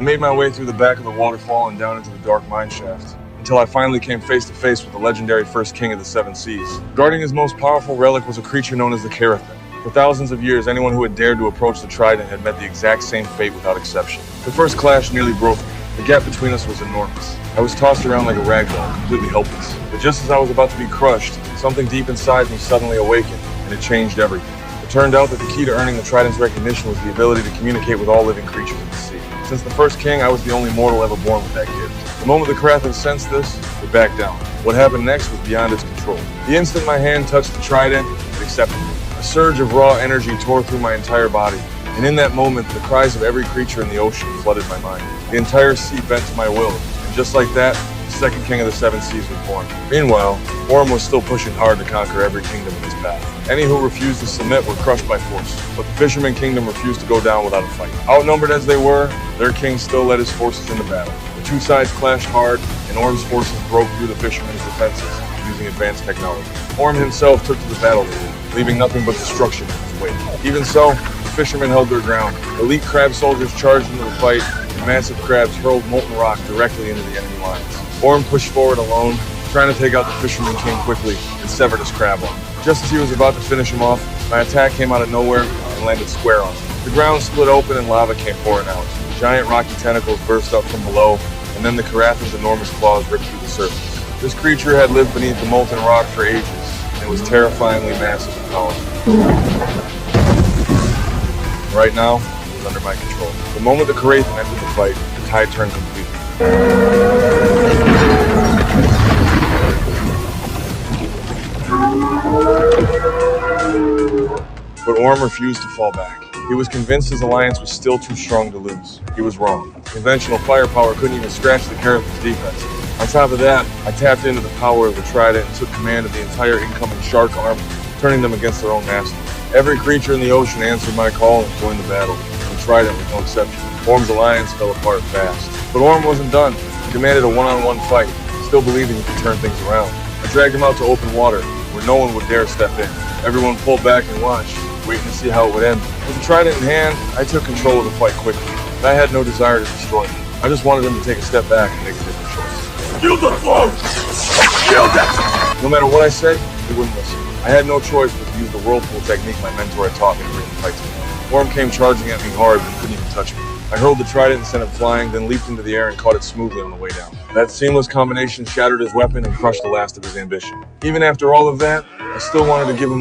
I made my way through the back of the waterfall and down into the dark mine shaft, until I finally came face to face with the legendary first king of the Seven Seas. Guarding his most powerful relic was a creature known as the Karathan. For thousands of years, anyone who had dared to approach the Trident had met the exact same fate without exception. The first clash nearly broke me. The gap between us was enormous. I was tossed around like a rag doll, completely helpless. But just as I was about to be crushed, something deep inside me suddenly awakened, and it changed everything. It turned out that the key to earning the Trident's recognition was the ability to communicate with all living creatures of the sea. Since the first king, I was the only mortal ever born with that gift. The moment the Karathan sensed this, it backed down. What happened next was beyond its control. The instant my hand touched the Trident, it accepted me. A surge of raw energy tore through my entire body, and in that moment, the cries of every creature in the ocean flooded my mind. The entire sea bent to my will, and just like that, the second king of the Seven Seas was born. Meanwhile, Orm was still pushing hard to conquer every kingdom in his path. Any who refused to submit were crushed by force, but the Fisherman Kingdom refused to go down without a fight. Outnumbered as they were, their king still led his forces into battle. The two sides clashed hard, and Orm's forces broke through the Fisherman's defenses using advanced technology. Orm himself took to the battlefield, leaving nothing but destruction in his wake. Even so, the fishermen held their ground. Elite crab soldiers charged into the fight, and massive crabs hurled molten rock directly into the enemy lines. Orm pushed forward alone, trying to take out the Fisherman King quickly, and severed his crab arm. Just as he was about to finish him off, my attack came out of nowhere and landed square on him. The ground split open and lava came pouring out. Giant rocky tentacles burst up from below, and then the Karathan's enormous claws ripped through the surface. This creature had lived beneath the molten rock for ages, and it was terrifyingly massive and powerful. Right now, it was under my control. The moment the Karathan entered the fight, the tide turned completely. But Orm refused to fall back. He was convinced his alliance was still too strong to lose. He was wrong. Conventional firepower couldn't even scratch the Karathan's defense. On top of that, I tapped into the power of the Trident and took command of the entire incoming shark army, turning them against their own master. Every creature in the ocean answered my call and joined the battle, and the Trident was no exception. Orm's alliance fell apart fast. But Orm wasn't done. He demanded a one-on-one fight, still believing he could turn things around. I dragged him out to open water, where no one would dare step in. Everyone pulled back and watched, waiting to see how it would end. With the Trident in hand, I took control of the fight quickly, but I had no desire to destroy him. I just wanted him to take a step back and make a different choice. Yield the float! Yield it! No matter what I said, he wouldn't listen. I had no choice but to use the whirlpool technique my mentor had taught me to bring the fight to me. Orm came charging at me hard, but couldn't even touch me. I hurled the Trident and sent it flying, then leaped into the air and caught it smoothly on the way down. That seamless combination shattered his weapon and crushed the last of his ambition. Even after all of that, I still wanted to give him